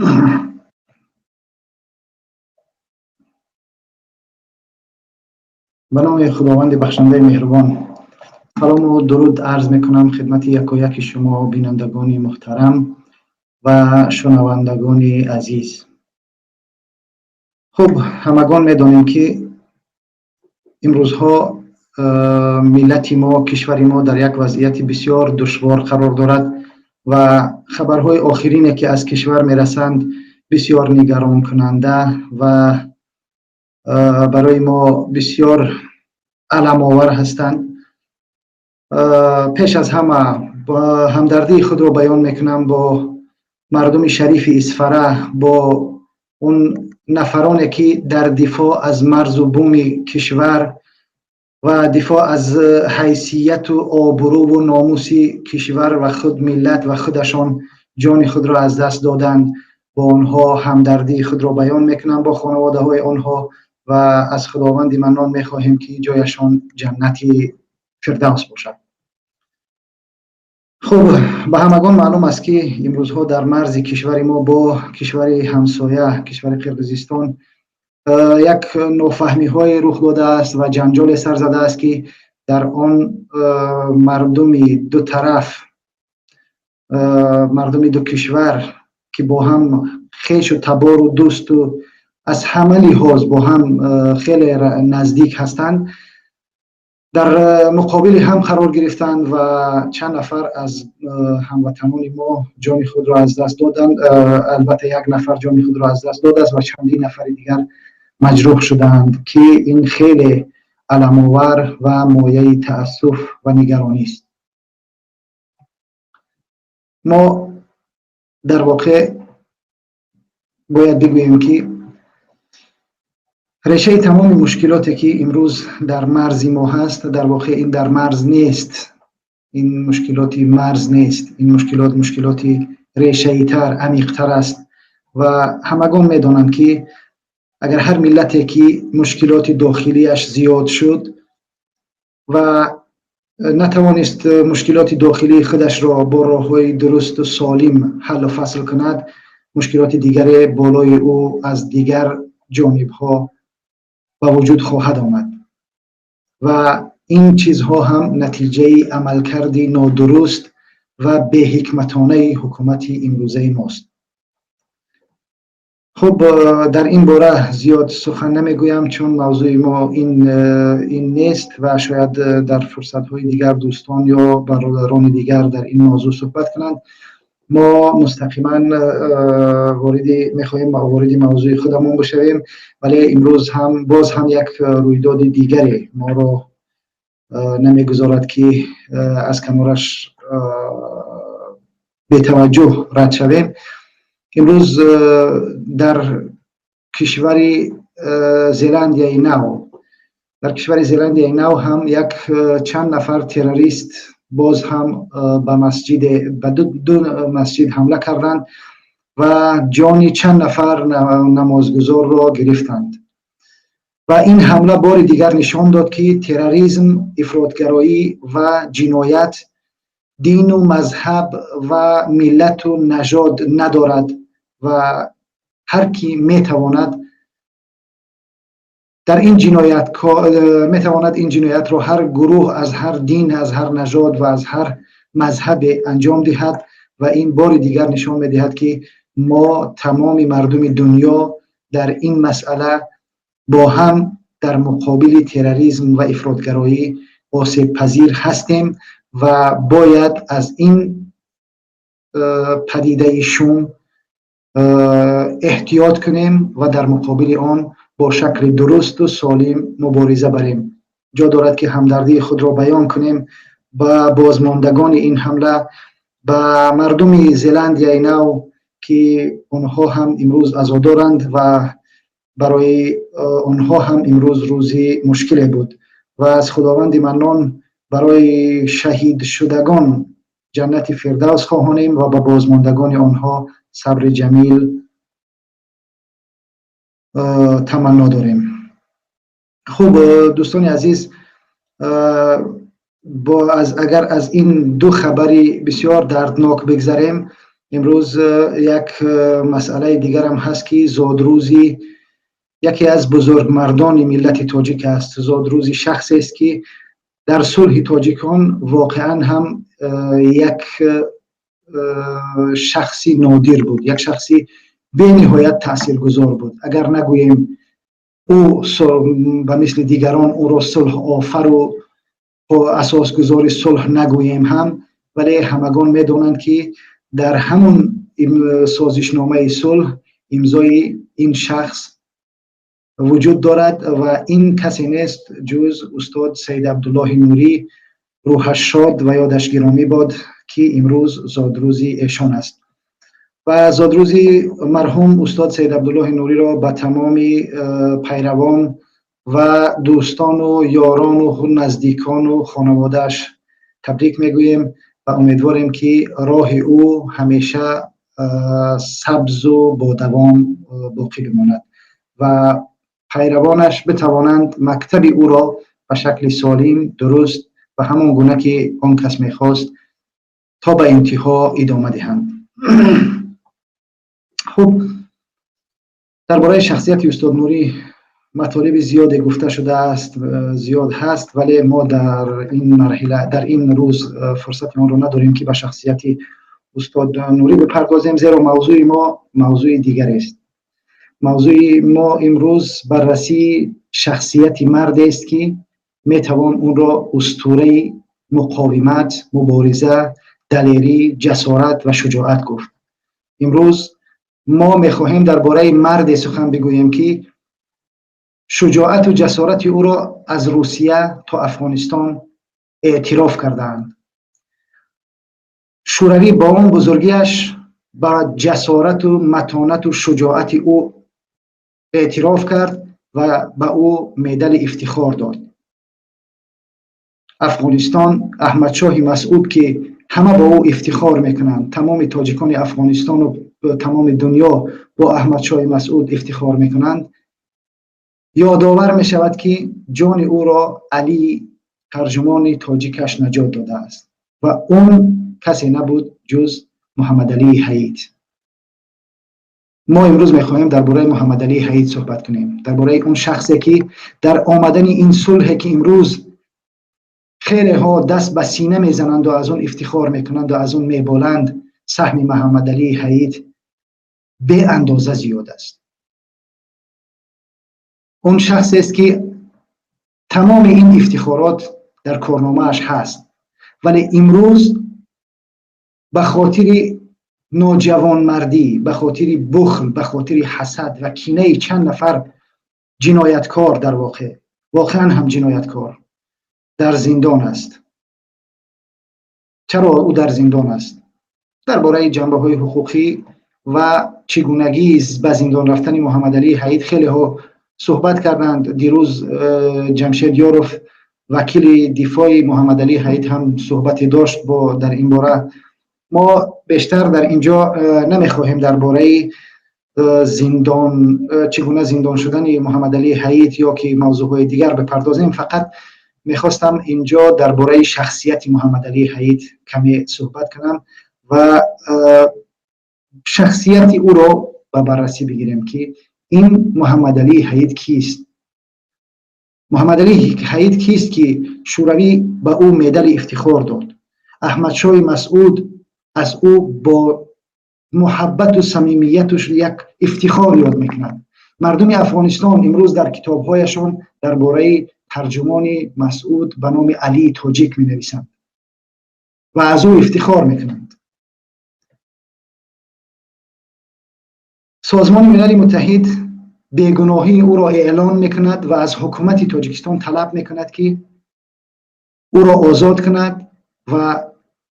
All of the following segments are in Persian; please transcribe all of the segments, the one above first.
به نام خداوند بخشنده مهربان، سلام و درود عرض میکنم خدمت یک و یک شما بینندگان محترم و شنوندگان عزیز. خب همگان میدانیم که امروزها ملت ما، کشور ما در یک وضعیت بسیار دشوار قرار دارد و خبرهای آخرین که از کشور میرسند بسیار نگران کننده و برای ما بسیار علم آور هستند. پیش از همه با همدردی خود را بیان میکنم با مردم شریف اسفره، با اون نفرانی که در دفاع از مرز و بوم کشور و دفاع از حیثیت و آبرو و ناموس کشور و خود ملت و خودشان جان خود را از دست دادند، با آنها همدردی خود را بیان میکنم، با خانواده های آنها، و از خداوند منان میخواهیم که جایشان جنت فردوس باشد. خب به همگان معلوم است که امروزها در مرز کشور ما با کشور همسایه کشور قرقیزستان یک نافهمی های رخ داده است و جنجال سر زده است که در آن مردم دو طرف، مردم دو کشور که با هم خویش و تبار و دوست و از همه لحاظ با هم خیلی نزدیک هستند، در مقابل هم قرار گرفتند و چند نفر از هموطنان ما جان خود را از دست دادند. البته یک نفر جان خود را از دست داده است و چندین نفر دیگر مجروح شدند که این خیلی علم آور و مایه تأسف و نگرانی است. ما در واقع باید بگوییم که ریشه تمام مشکلاتی که امروز در مرز ما هست در واقع این در مرز نیست، این مشکلات مرز نیست، این مشکلات ریشه تر، عمیق تر است و همگان میدانند که اگر هر ملتی که مشکلات داخلیش زیاد شد و نتوانست مشکلات داخلی خودش را با راه‌های درست و سالم حل و فصل کند، مشکلات دیگر بالای او از دیگر جانب‌ها به وجود خواهد آمد و این چیزها هم نتیجه عملکرد نادرست و بی‌حکمتانه حکومت امروزه ماست. خب در این باره زیاد سخن نمیگویم چون موضوع ما این نیست و شاید در فرصت‌های دیگر دوستان یا برادران دیگر در این موضوع صحبت کنند. ما مستقیما میخواهیم وارد موضوع خودمون بشویم، ولی امروز هم باز هم یک رویداد دیگری ما رو نمیگذارد که از کنارش به توجه رد شویم. امروز در کشور زلندیای نو هم یک چند نفر تروریست باز هم به دو مسجد حمله کردند و جان چند نفر نمازگزار را گرفتند و این حمله بار دیگر نشان داد که تروریسم، افراطگرایی و جنایت دین و مذهب و ملت و نژاد ندارد و هر کی میتواند در این جنایت این جنایت را هر گروه از هر دین، از هر نژاد و از هر مذهب انجام دهد و این بار دیگر نشان میدهد که ما تمام مردم دنیا در این مسئله با هم در مقابل تروریسم و افراطگرایی آسیب پذیر هستیم و باید از این پدیده شوم احتیاط کنیم و در مقابل آن با شکل درست و سالم مبارزه بریم. جا دارد که همدردی خود را بیان کنیم با بازماندگان این حمله، با مردم زلندیای نو که آنها هم امروز عزادارند و برای آنها هم امروز روزی مشکلی بود و از خداوند منان برای شهید شدگان جنت فردوس خواهانیم و به بازماندگان آنها صبر جمیل تمنا داریم. خوب دوستان عزیز، اگر از این دو خبری بسیار دردناک بگذریم، امروز یک مسئله دیگر هم هست که زادروزی یکی از بزرگ مردان ملت تاجیک است. زادروزی شخصی است که در صلح تاجیکان واقعا هم یک شخصی نادر بود، یک شخصی به نهایت تاثیرگذار بود. اگر نگوییم او به مثل دیگران او را صلح آفر و اساسگذار صلح نگوییم هم، ولی همگان میدانند که در همون سازشنامه صلح امضای این شخص وجود دارد و این کسی نیست جز استاد سید عبدالله نوری، روحش شاد و یادش گرامی باد، که امروز زادروزی ایشان است. و زادروزی مرحوم استاد سید عبدالله نوری را به تمام پیروان و دوستان و یاران و نزدیکان و خانواده‌اش تبریک میگوییم و امیدواریم که راه او همیشه سبز و با دوام باقی بماند و پیروانش بتوانند مکتب او را به شکل سالم، درست و همان گونه که آن کس میخواست تا به انتها ادامه دهند. خب، درباره شخصیت استاد نوری مطالب زیادی گفته شده است، زیاد هست، ولی ما در این مرحله، در این روز فرصت آن را نداریم که به شخصیت استاد نوری بپردازیم، زیرا موضوع ما موضوع دیگر است. موضوع ما امروز بررسی شخصیت مرد است که میتوان اون را اسطوره مقاومت، مبارزه، دلیری، جسارت و شجاعت گفت. امروز ما میخواهیم درباره مرد سخن بگوییم که شجاعت و جسارت او را از روسیه تا افغانستان اعتراف کردند. شوروی با اون بزرگیش با جسارت و متانت و شجاعت او اعتراف کرد و به او مدال افتخار داد. افغانستان، احمد شاه مسعود که همه با او افتخار میکنند، تمام تاجیکان افغانستان و تمام دنیا با احمد شاه مسعود افتخار میکنند، یادآور می شود که جان او را علی ترجمان تاجیکش نجات داده است و اون کسی نبود جز محمد علی حید. ما امروز می خواهیم درباره محمد علی حید صحبت کنیم، درباره اون شخصی که در آمدن این صلح که امروز خیلی ها دست به سینه میزنند و از اون افتخار میکنند و از اون میبالند، سهم محمد علی حید به اندازه زیاد است. اون شخصی است که تمام این افتخارات در کارنامه‌اش هست، ولی امروز به خاطر ناجوانمردی، به خاطر بخل، به خاطر حسد و کینه چند نفر جنایتکار، در واقعا هم جنایتکار، در زندان است. چرا او در زندان است؟ درباره جنبه‌های حقوقی و چگونگی به زندان رفتن محمد علی حید خیلی ها صحبت کردند. دیروز جمشید یاروف وکیل دفاع محمد علی حید هم صحبتی داشت با در این باره. ما بیشتر در اینجا نمیخواهیم درباره زندان، چگونه زندان شدن محمد علی حید یا که موضوعهای دیگر بپردازیم. فقط میخواستم اینجا درباره شخصیت محمد علی حید کمی صحبت کنم و شخصیت او را به بررسی بگیریم که این محمد علی حید کیست. محمد علی حید کیست که شوروی به او مدال افتخار داد؟ احمد شاه مسعود از او با محبت و صمیمیتش یک افتخار یاد میکنند. مردم افغانستان امروز در کتابهایشان درباره ترجمان مسعود به نام علی تاجیک می نویسند و از او افتخار میکنند. سازمان ملل متحد بیگناهی او را اعلان میکند و از حکومت تاجیکستان طلب میکند که او را آزاد کند و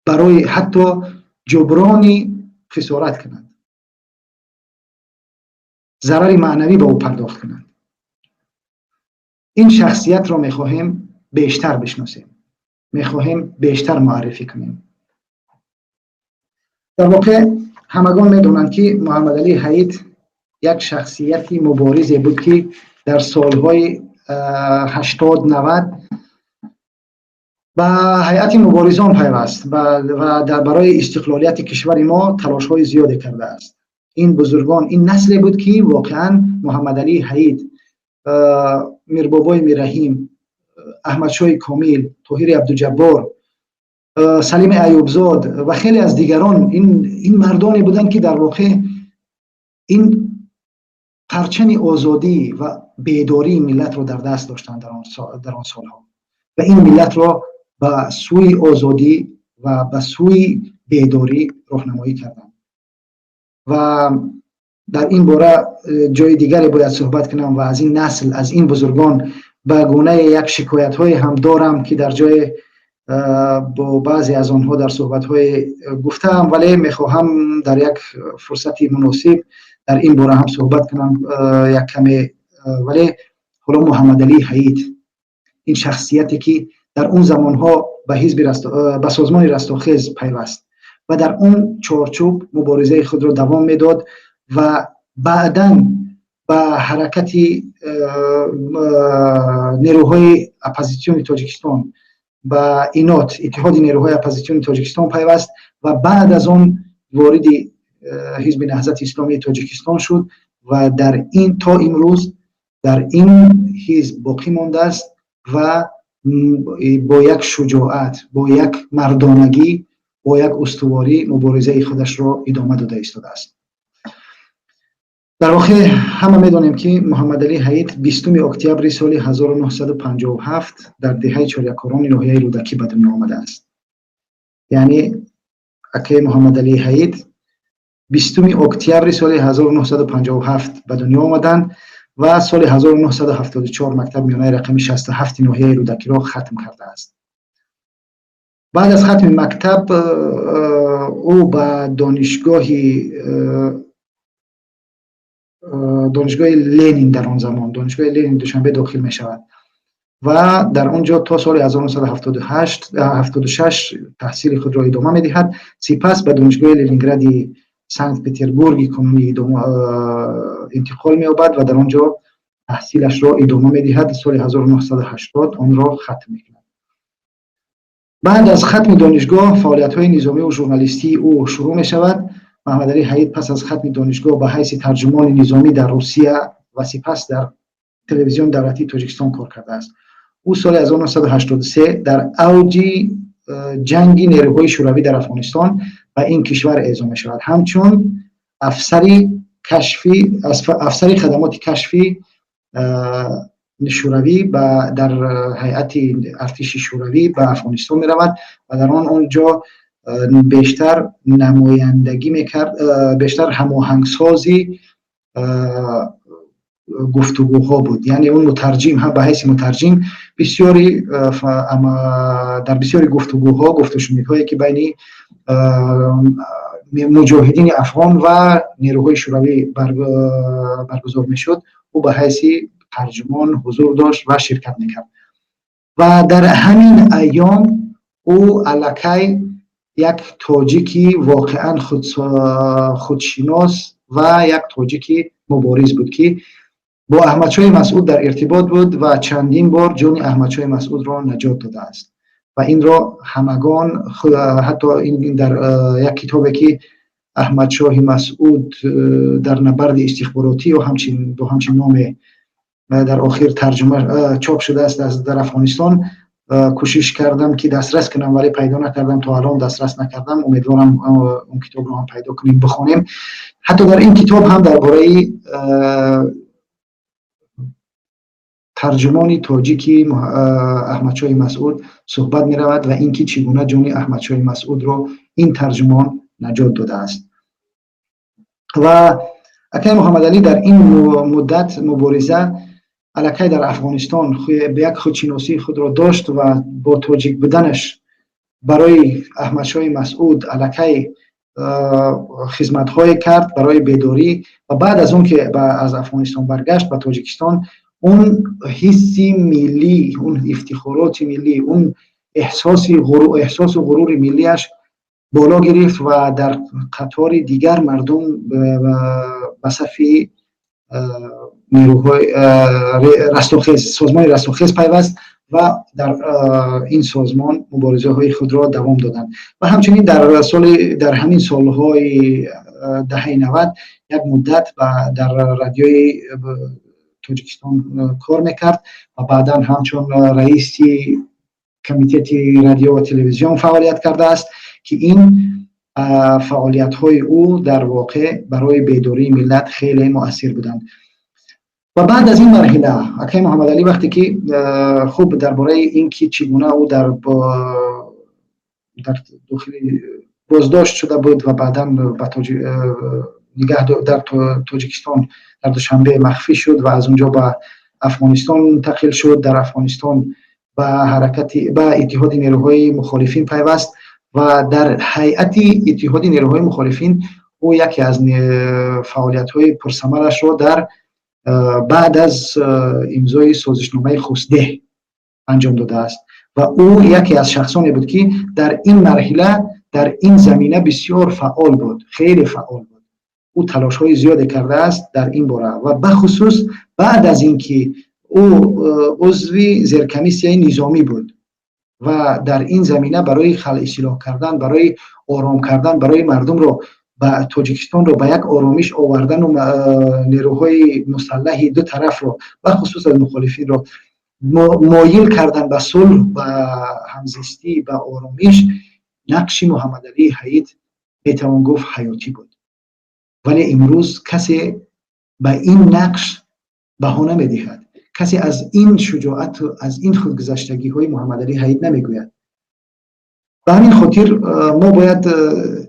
برای حتی جبران خسارت کند، ضرر معنوی به او پرداخت کند. این شخصیت را میخواهیم بیشتر بشناسیم، میخواهیم بیشتر معرفی کنیم. در واقع همگان میدونند که محمد علی حید یک شخصیتی مبارزی بود که در سالهای 80-90 با هیئت مبارزان پیوست و در برای استقلالیت کشور ما تلاش‌های زیادی کرده است. این بزرگان، این نسلی بود که واقعا محمد علی حید، میربابای میرحیم، احمد شاه کامل، طاهر عبدالجبار، سلیم ایوبزاد و خیلی از دیگران، این مردانی بودند که در واقع این پرچم آزادی و بیداری ملت را در دست داشتند در آن سالها و این ملت را به سوی آزادی و به سوی بیداری راهنمایی کردند. و در این باره جای دیگری باید صحبت کنم و از این نسل، از این بزرگان به گونه یک شکایت های هم دارم که در جای با بعضی از آنها در صحبت های گفتم، ولی میخواهم در یک فرصتی مناسب در این باره هم صحبت کنم یک کمی. ولی حالا محمد علی حید، این شخصیتی که در اون زمانها به سازمان رستاخیز پیوست و در اون چارچوب مبارزه خود را دوام میداد و بعداً به حرکت نیروهای اپوزیسیون تاجیکستان، با اینات، اتحاد نیروهای اپوزیسیون تاجیکستان پیوست و بعد از اون وارد حزب نهضت اسلامی تاجیکستان شد و در این تا امروز در این حزب باقی مانده است و با یک شجاعت، با یک مردانگی، با یک استواری مبارزه خودش را ادامه داده ایستاده است. در واقع همه میدانیم که محمد علی حید 20 اکتبر سال 1957 در دهه چاریکاران ناحیه رودکی به دنیا آمده است. یعنی اکه محمد علی حید 20 اکتبر سال 1957 به دنیا آمدند و سال 1974 مکتب میانه رقم 67 ناحیه رودکی را ختم کرده است. بعد از ختم مکتب او به دانشگاه لنین، در آن زمان دانشگاه لنین دوشنبه داخل می شود و در آنجا تا سال 1976 تحصیل خود را ادامه می دهد. سپس به دانشگاه لنینگراد سنت پترزبورگ کنونی انتقال می یابد و در آنجا تحصیلش را ادامه می دهد. سال 1980 آن را ختم می کند. بعد از ختم دانشگاه فعالیت های نظامی و ژورنالیستی او شروع می شود. محمد علی حید پس از ختم دانشگاه به حیث ترجمان نظامی در روسیه و سپس در تلویزیون دولتی تاجیکستان کار کرده است. او سال 1983 در اوج جنگ نیروهای شوروی در افغانستان و این کشور اعزام شود. همچون افسر خدمات کشفی شوروی در هیئت ارتش شوروی به افغانستان می رود و در آنجا بیشتر نمایندگی میکرد، بیشتر هماهنگسازی گفتگوها بود. یعنی اون مترجم هم به حیث مترجم بسیاری در بسیاری گفتگوها، گفتشنیدهایی که بین مجاهدین افغان و نیروهای شوروی برگزار میشد، او به حیث ترجمان حضور داشت و شرکت میکرد و در همین ایام او الکی یک تاجیکی واقعا خودشناس و یک تاجیکی مبارز بود که با احمد شاه مسعود در ارتباط بود و چندین بار جان احمد شاه مسعود را نجات داده است و این را همگان، حتی این در یک کتابی که احمد شاه مسعود در نبرد استخباراتی و همچنین نام در آخر ترجمه چاپ شده است در افغانستان، کوشش کردم که دسترس کنم ولی پیدا نکردم. تا الان دسترس نکردم. امیدوارم اون کتاب رو هم پیدا کنیم بخونیم. حتی در این کتاب هم درباره ترجمان تاجیکی احمد شاه مسعود صحبت می رود و اینکه چگونه جان احمد شاه مسعود رو این ترجمان نجات داده است. و اکه محمد علی در این مدت مبارزه الکی در افغانستان به یک خودشناسی خود را داشت و با تاجیک بودنش برای احمد شاه مسعود الکی خدمت‌های کرد برای بیداری و بعد از اون که از افغانستان برگشت به تاجیکستان، اون حس ملی، اون افتخارات ملی، اون احساس و غرور ملیش بالا گرفت و در قطار دیگر مردم به صف نیروهای رستاخیز، سازمان رستاخیز پیوست و در این سازمان مبارزه های خود را دوام دادند. و همچنین در همین سالهای دهه 90 یک مدت در رادیوی تاجیکستان کار میکرد و بعدا همچون رئیس کمیته رادیو و تلویزیون فعالیت کرده است که این فعالیت های او در واقع برای بیداری ملت خیلی مؤثر بودند. و بعد از این مرحله اکای محمد علی وقتی که خوب درباره این که چگونه او در داخل بازداشت شده بود و بعدا در تاجیکستان در دوشنبه مخفی شد و از اونجا به افغانستان منتقل شد. در افغانستان به اتحاد نیروهای مخالفین پیوست و در هیئت اتحاد نیروهای مخالفین او یکی از فعالیت‌های پرثمرش را در بعد از امضای سازشنامه خوسته انجام داده است و او یکی از شخصانی بود که در این مرحله در این زمینه بسیار فعال بود، خیلی فعال بود. او تلاش‌های زیادی کرده است در این باره و به خصوص بعد از اینکه او عضو زیرکمیسیه نظامی بود و در این زمینه برای خلع اصلاح کردن، برای آرام کردن، برای مردم رو با تاجیکستان رو به یک آرامش آوردن و نیروهای مسلح دو طرف رو و خصوص از مخالفین رو مایل کردن به صلح و همزیستی و آرامش، نقش محمد علی حید میتوان گفت حیاتی بود. ولی امروز کسی به این نقش بهانه میدهد، کسی از این شجاعت و از این خودگذشتگی های محمد علی حید نمیگوید. به همین خاطر ما باید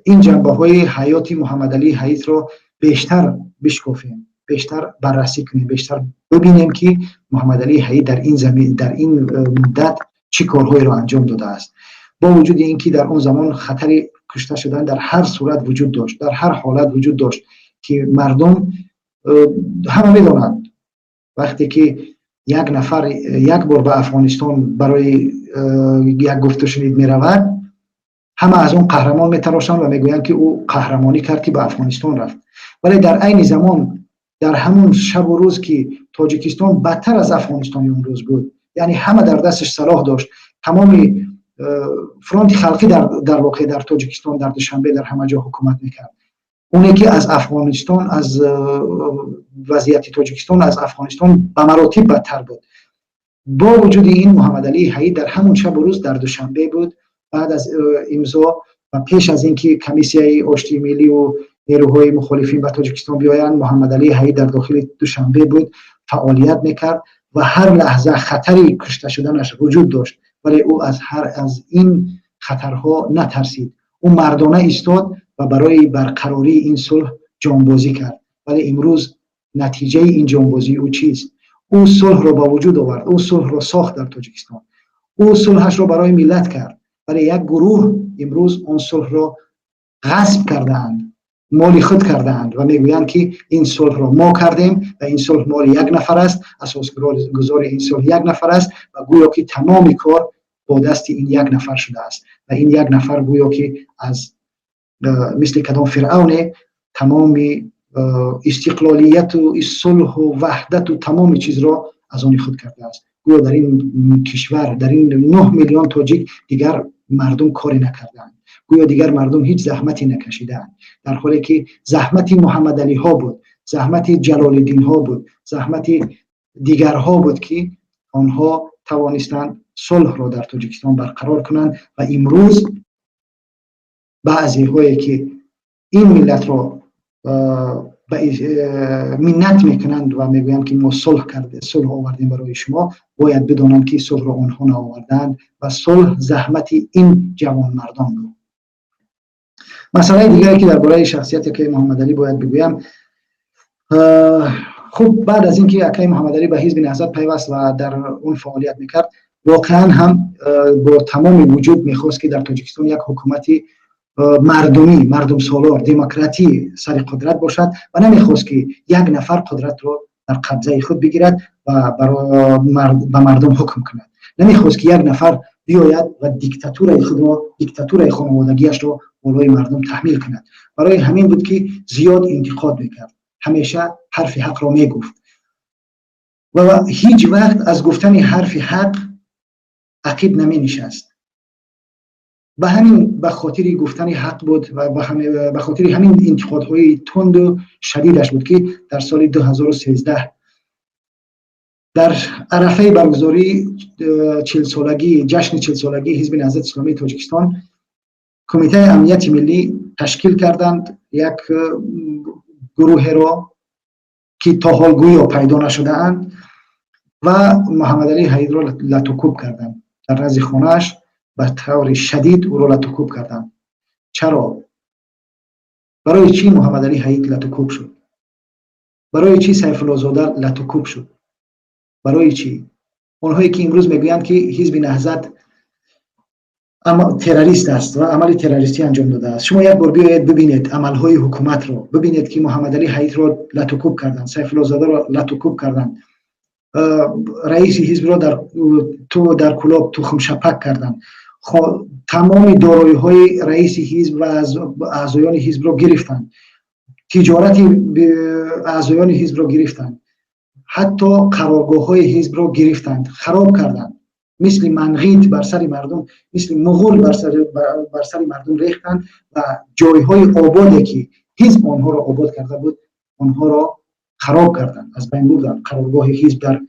این جنبه های حیاتی محمد علی حید را بیشتر بشکافیم، بیشتر بررسی کنیم، بیشتر ببینیم که محمد علی حید در این زمین در این مدت چه کارهایی را انجام داده است. با وجود اینکه در اون زمان خطر کشته شدن در هر صورت وجود داشت، در هر حالت وجود داشت که مردم همه میدونند وقتی که یک نفر یک بار به افغانستان برای یک گفت و شنید می رود، همه از اون قهرمان می تراشند و می گویند که او قهرمانی کرد که به افغانستان رفت. ولی در عین زمان در همون شب و روز که تاجیکستان بدتر از افغانستان اون روز بود، یعنی همه در دستش سلاح داشت، تمام فرانت خلقی در واقع در تاجیکستان در دوشنبه در همه جا حکومت میکرد. اونی که از افغانستان، از وضعیت تاجیکستان از افغانستان به مراتب بدتر بود. با وجود این محمد علی حید در همون شب و روز در دوشنبه بود، بعد از امضا و پیش از اینکه کمیسیه آشتی ملی و نیروهای مخالفین به تاجیکستان بیایند، محمد علی حید در داخل دوشنبه بود، فعالیت میکرد و هر لحظه خطری کشته شدنش وجود داشت، ولی او از این خطرها نترسید. او مردانه ایستاد و برای برقراری این صلح جانبازی کرد. ولی امروز نتیجه این جانبازی او چیست؟ او صلح را با وجود آورد، او صلح را ساخت در تاجیکستان، او صلحش را برای ملت کرد، ولی یک گروه امروز اون صلح را غصب کردند، مال خود کردند و میگویند که این صلح را ما کردیم و این صلح مال یک نفر است، اساسگزار این صلح یک نفر است و گویا که تمام کار با دست این یک نفر شده است و این یک نفر گویا که از مثل کدام فرعون تمام استقلالیت و صلح و وحدت و تمام چیز را از آن خود کرده است. گویا در این کشور، در این 9 میلیون تاجیک دیگر مردم کاری نکردند، گویا دیگر مردم هیچ زحمتی نکشیدند، در حالی که زحمت محمد علی ها بود، زحمت جلال الدین ها بود، زحمت دیگرها بود که آنها توانستند صلح را در تاجیکستان برقرار کنند و امروز بعضی هایی که این ملت را منت میکنند و میگویند که ما صلح کرده، صلح آوردیم برای شما، باید بدانند که صلح را آنها نآوردند و صلح زحمت این جوان مردان بود. مسئله دیگری که درباره شخصیت اکای محمد علی باید بگویم، خب بعد از اینکه اکای محمد علی به حزب نهضت پیوست و در اون فعالیت میکرد، واقعا هم با تمام وجود میخواست که در تاجیکستان یک حکومتی مردمی، مردم سالار، دموکراتی سر قدرت باشد و نمیخواست که یک نفر قدرت را در قبضه خود بگیرد و به مردم حکم کند. نمیخواست که یک نفر بیاید و دیکتاتورای خود را، دیکتاتورای خانوادگیش را بالای مردم تحمیل کند. برای همین بود که زیاد انتقاد میکرد، همیشه حرف حق را میگفت و هیچ وقت از گفتن حرف حق عقب نمی نشست. به همین به خاطر گفتن حق بود و به خاطر همین انتقادهای تند و شدیدش بود که در سال 2013 در عرفه برگزاری 40 سالگی جشن 40 سالگی حزب نهضت اسلامی تاجیکستان کمیته امنیت ملی تشکیل کردند، یک گروه را که تا حال گویا پیدا نشده اند و محمد علی حید را لطوکوب کردند. در نزد خانه‌اش به طور شدید او را لطوکوب کردند. چرا؟ برای چی محمد علی حید لطوکوب شد؟ برای چی سیف الله زاده لطوکوب شد؟ برای چی؟ اونهایی که امروز میگویند که حزب نهضت اما تروریست است و عمل تروریستی انجام داده است، شما یک بار بیایید ببینید عملهای حکومت رو، ببینید که محمد علی حید را لطوکوب کردند، سیف الله زاده را لطوکوب کردند، رئیس حزب را در کلاب تخم شپک کردند، تمام دارایی‌های رئیس حزب و اعضایان حزب را گرفتند، تجارت اعضایان حزب را گرفتند، حتی قرارگاه‌های حزب را گرفتند، خراب کردند، مثل منغیت بر سر مردم، مثل مغول بر سر مردم ریختند و جایهای آبادی که حزب آنها را آباد کرده بود آنها را خراب کردند، از بین بردند. قرارگاه حزب در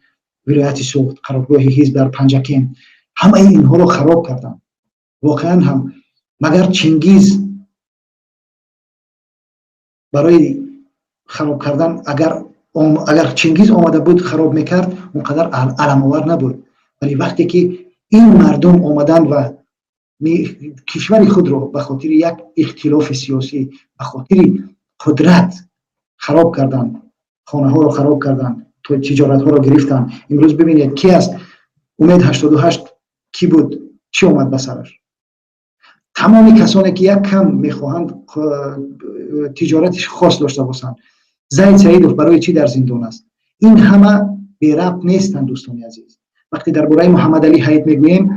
ولایت سوخت، قرارگاه حزب در پنجکین، همه اینها را خراب کردند. واقعا هم مگر چنگیز برای خراب کردن اگر چنگیز آمده بود خراب میکرد اونقدر علم‌آور نبود، ولی وقتی که این مردم آمدن و کشور خود را به خاطر یک اختلاف سیاسی به خاطر قدرت خراب کردن، خانه ها را خراب کردن، تجارت ها را گرفتن. امروز ببینید کی است؟ امید 88 کی بود؟ چی آمد به سرش؟ تمام کسانی که یک کم میخواهند تجارتش خاص داشته باشند. زید سعیدوف برای چی در زندان است؟ این همه بی ربط نیستند دوستان عزیز. وقتی درباره محمد علی حید میگوییم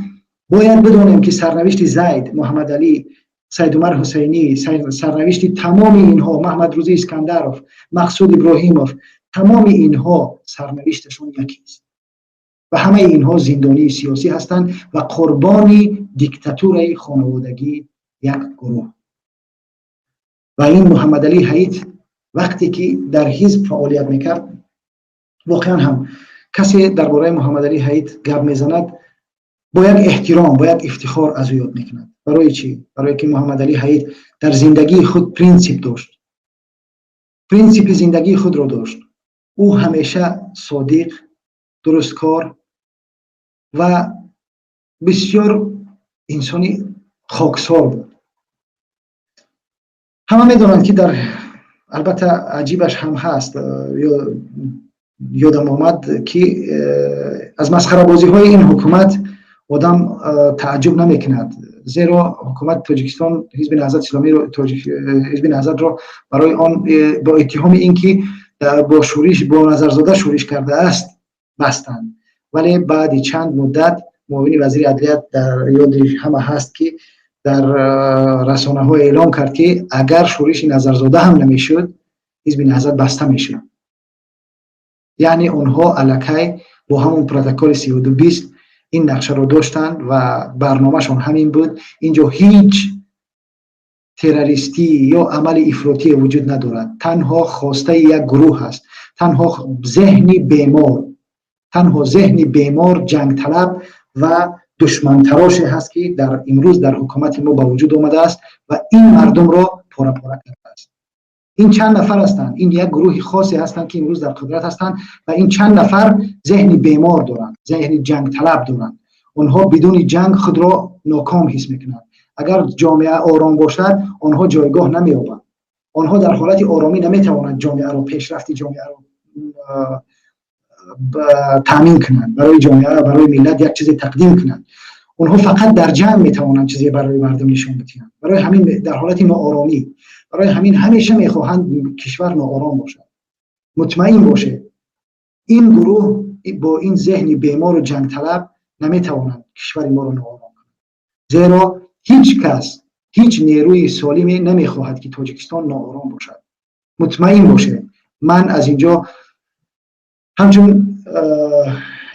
باید بدونیم که سرنوشت زید، محمد علی، سید عمر حسینی، سرنوشت تمام اینها، محمد روزی اسکندرов، مقصود ابراهیمov، تمام اینها سرنوشتشون یکی است و همه اینها زندانی سیاسی هستند و قربانی دیکتاتور خانوادگی یک گروه. و این محمد علی حید وقتی که در حزب فعالیت میکرد، واقعا هم کسی درباره محمد علی حید گپ میزند با یک احترام، با یک افتخار از او یاد میکند. برای چی؟ برای که محمد علی حید در زندگی خود پرینسیپ داشت، پرینسیپ زندگی خود را داشت. او همیشه صادق، درستکار و بسیار انسانی خاکسار بود. همه میدونند که البته عجیبش هم هست، یادم آمد که از مسخره بازی های این حکومت آدم تعجب نمیکند، زیرا حکومت تاجیکستان حزب نهضت اسلامی رو حزب نهضت را برای آن با اتهام اینکه با نظرزاده شورش کرده است بستند، ولی بعد چند مدت معاون وزیر عدلیه در یاد همه هست که در رسانه ها اعلام کرد که اگر شورش نظرزاده هم نمیشد حزب نهضت بسته میشد. یعنی اونها الکی با همون پروتکل 3220 این نقشه رو داشتند و برنامهشون همین بود. اینجا هیچ تروریستی یا عمل افراطی وجود ندارد، تنها خواسته یک گروه هست، تنها ذهنی بیمار جنگ طلب و دشمن تراش هست که امروز در حکومت ما با وجود آمده است و این مردم را پاره پاره کرده است. این چند نفر هستند، این یک گروه خاصی هستند که امروز در قدرت هستند و این چند نفر ذهنی بیمار دارند، ذهنی جنگ طلب دارند. آنها بدون جنگ خود را ناکام حس میکنند. اگر جامعه آرام باشد آنها جایگاه نمییابند، آنها در حالت آرامی نمیتوانند جامعه را پیشرفت جامعه را تامین کنند، برای جامعه برای ملت یک چیزی تقدیم کنند. آنها فقط در جنگ میتوانند چیزی برای مردم نشون بدهند. برای همین در حالت ناآرامی، برای همین همیشه میخواهند کشور ناآرام باشد. مطمئن باشه این گروه با این ذهن بیمار و جنگ طلب نمیتوانند کشور ما را ناآرام کنند، زیرا هیچ کس، هیچ نیروی سالمی نمیخواهد که تاجیکستان ناآرام باشد. مطمئن باشه. من از اینجا همچون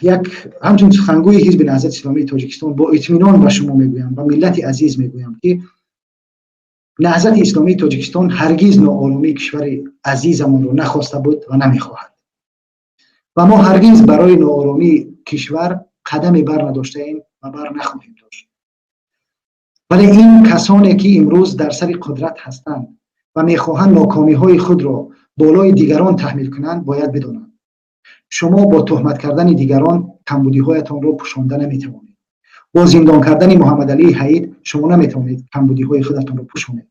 یک همچون سخنگوی حزب نهضت اسلامی تاجیکستان با اطمینان به شما میگویم و ملت عزیز میگویم که نهضت اسلامی تاجیکستان هرگز ناآرامی کشور عزیزمان رو نخواسته بود و نمیخواهد و ما هرگز برای ناآرامی کشور قدمی بر نداشته ایم و بر نخواهیم داشت. ولی این کسانی که امروز در سر قدرت هستند و میخواهند ناکامی های خود را بالای دیگران تحمیل کنند باید بدانند شما با تهمت کردن دیگران کمبودی هایتان را پوشانده نمیتوانید. با زندان کردن محمد علی حید شما نمیتوانید کمبودی های خودتان را پوشانید.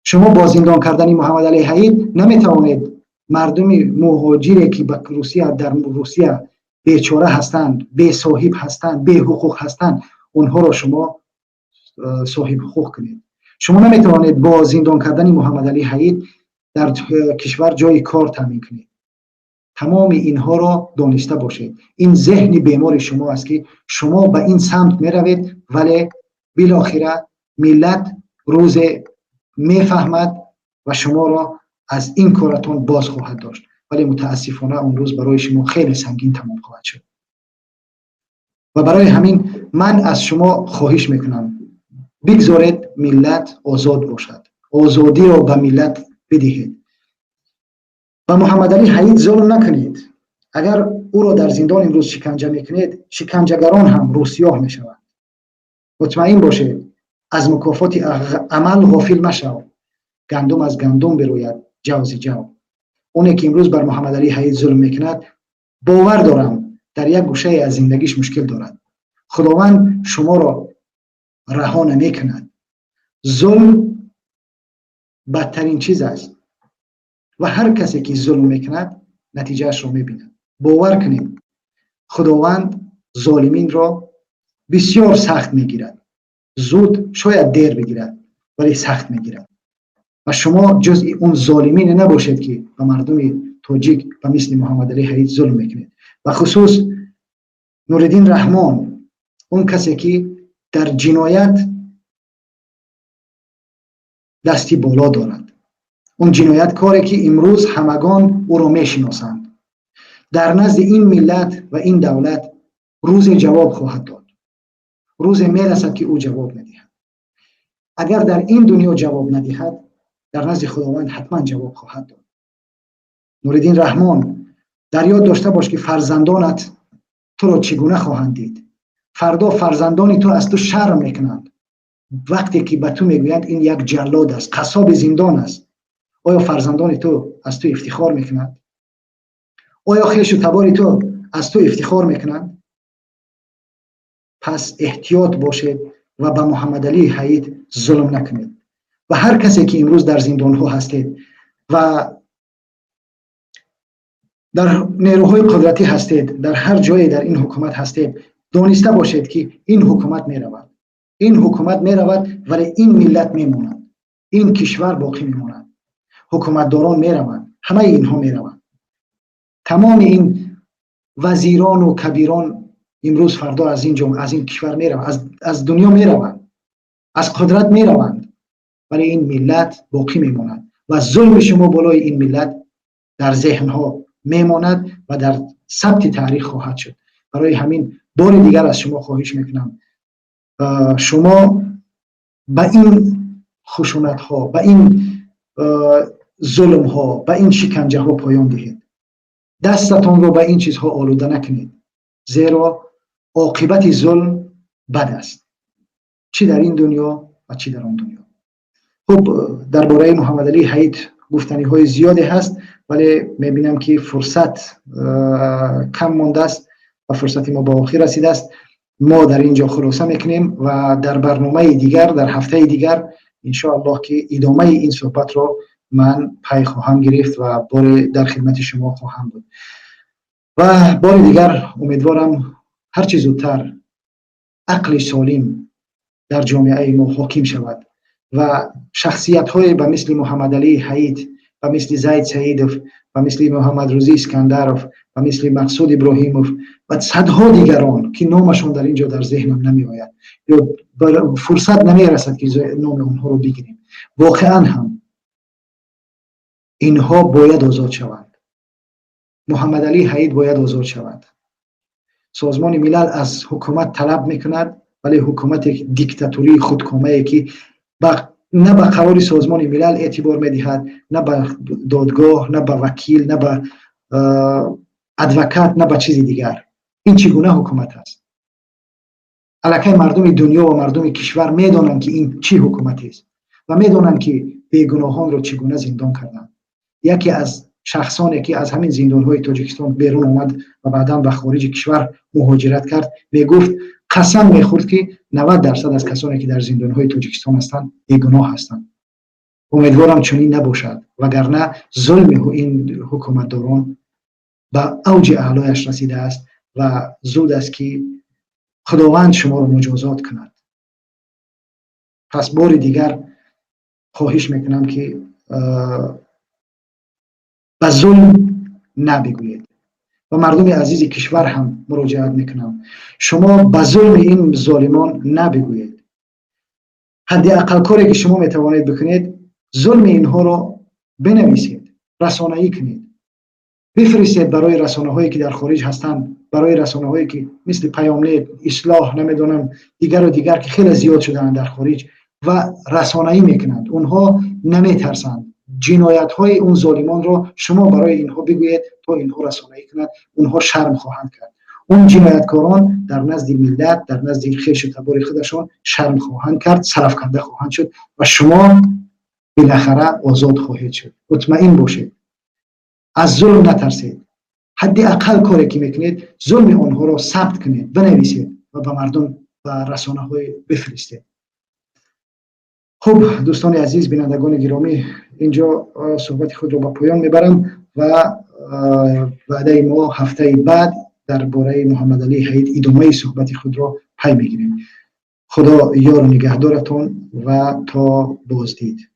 شما با زندان کردن محمد علی حید نمیتوانید مردم مهاجری که به روسیه در روسیه بیچاره هستند، بی صاحب هستند، بی حقوق هستند، اونها را شما صاحب حقوق کنید. شما نمیتوانید با زندان کردن محمد علی حید در کشور جای کار تامین کنید. تمام اینها را دانسته باشید. این ذهن بیمار شما است که شما به این سمت می روید ولی بالاخره ملت روز میفهمد و شما را از این کارتان باز خواهد داشت. ولی متاسفانه اون روز برای شما خیلی سنگین تمام خواهد شد. و برای همین من از شما خواهش میکنم بگذارید ملت آزاد باشد. آزادی را به ملت بدهید. و محمد علی حید ظلم نکنید. اگر او را در زندان امروز شکنجه میکنید شکنجهگران هم روسیاه میشوند. مطمئن باشید از مکافات عمل غافل مشو. گندم از گندم بروید جو از جو. اونی که امروز بر محمد علی حید ظلم میکند باور دارم در یک گوشه از زندگیش مشکل دارد. خداوند شما را رها نمیکند. ظلم بدترین چیز است و هر کسی که ظلم میکند نتیجهش را میبیند. باور کنید خداوند ظالمین را بسیار سخت میگیرد. زود شاید دیر بگیرد ولی سخت میگیرد و شما جز اون ظالمین نباشید که به مردم تاجیک و مثل محمد علی حید ظلم میکنید. و خصوص نوردین رحمان اون کسی که در جنایت دستی بالا دارد. اون جنایتکاری که امروز همگان او را میشناسند. در نزد این ملت و این دولت روز جواب خواهد داد. روز میرسد که او جواب ندهد. اگر در این دنیا جواب ندهد در نزد خداوند حتما جواب خواهد داد. نوردین رحمان در یاد داشته باش که فرزندانت تو را چگونه خواهند دید. فردا فرزندان تو از تو شرم میکنند وقتی که به تو میگویند این یک جلاد است، قصاب زندان است. آیا فرزندان تو از تو افتخار میکنند؟ آیا خویش و تبار تو از تو افتخار میکنند؟ پس احتیاط باشید و به محمد علی حید ظلم نکنید. و هر کسی که امروز در زندان ها هستید و در نیروهای قدرتی هستید، در هر جایی در این حکومت هستید، دانسته باشید که این حکومت میرود. این حکومت میرود ولی این ملت میماند. این کشور باقی میماند. حکومتداران میروند. همه اینها میروند. تمام این وزیران و کبیران امروز فردا از این جمهور، از این کشور میروند، از دنیا میروند، از قدرت میروند. ولی این ملت باقی میماند و ظلم شما بالای این ملت در ذهن ها میماند و در ثبت تاریخ خواهد شد. برای همین بار دیگر از شما خواهش میکنم شما به این خشونت ها، به این ظلم ها، به این شکنجه ها پایان دهید. دستتان رو به این چیزها آلوده نکنید، زیرا عاقبت ظلم بد است، چی در این دنیا و چی در آن دنیا. خب درباره محمد علی حید گفتنی های زیادی هست ولی میبینم که فرصت کم مانده است و فرصت ما به آخر رسیده است. ما در اینجا خلاصه میکنیم و در برنامه دیگر، در هفته دیگر انشاءالله که ادامه این صحبت را من پی خواهم گرفت و در خدمت شما خواهم بود. و بار دیگر امیدوارم هرچی زودتر عقل سالم در جامعه ما حاکم شود و شخصیت های به مثل محمد علی حید و مثل زید سعیدوف و مثل محمد روزی اسکندرов و مثل مقصود ابراهیموف و صدها دیگران که نامشون در اینجا در ذهنم نمی آید یا فرصت نمی رسد که نام اونها رو بگیریم، واقعا هم اینها باید آزاد شوند. محمد علی حید باید آزاد شود. سازمان ملل از حکومت طلب میکند، ولی حکومت دیکتاتوری خودکامه که نه به قرار سازمان ملل اعتبار میدهد، نه به دادگاه، نه به وکیل، نه به ادوکات، نه به چیزی دیگر. این چگونه حکومت است؟ الکی مردم دنیا و مردم کشور میدانند که این چی حکومتی است و میدانند که بیگناهان را چگونه زندان کردند. یکی از شخصانی که از همین زندان‌های تاجیکستان بیرون آمد و بعداً به خارج کشور مهاجرت کرد، میگفت قسم میخورد که 90% از کسانی که در زندان‌های تاجیکستان هستند بیگناه هستند. امیدوارم چنین نباشد، وگرنه ظلم این حکومتداران به اوج اعلایش رسیده است و زود است که خداوند شما را مجازات کند. پس بار دیگر خواهش میکنم که به ظلم نبگویید و مردم عزیز کشور هم مراجعت میکنم شما به ظلم این ظالمان نبگویید. حداقل کاری که شما میتوانید بکنید ظلم اینها را بنویسید، رسانه‌ای کنید، بفرستید برای رسانه‌هایی که در خارج هستند، برای رسانه‌هایی که مثل پیامنت، اصلاح، نمیدونم دیگر و دیگر که خیلی زیاد شدن در خارج و رسانه‌ای میکنند. اونها نمیترسند. جنایت‌های اون ظالمان را شما برای اینها بگویید تا اینها رسانه‌ای کنند، اونها شرم خواهند کرد. اون جنایتکاران در نزد ملت، در نزد خویش و تبار خودشان شرم خواهند کرد، سرفکنده خواهند شد و شما بالاخره آزاد خواهید شد. مطمئن باشید. از ظلم نترسید. حداقل کاری که میکنید ظلم آنها را ثبت کنید، بنویسید و به مردم و رسانه‌های بفرستید. خب دوستان عزیز، بینندگان گرامی، اینجا صحبت خود را به پایان میبرم و وعده ما هفته بعد درباره محمد علی حید ادامه صحبت خود را پی میگیریم. خدا یار و نگهدارتان و تا بازدید.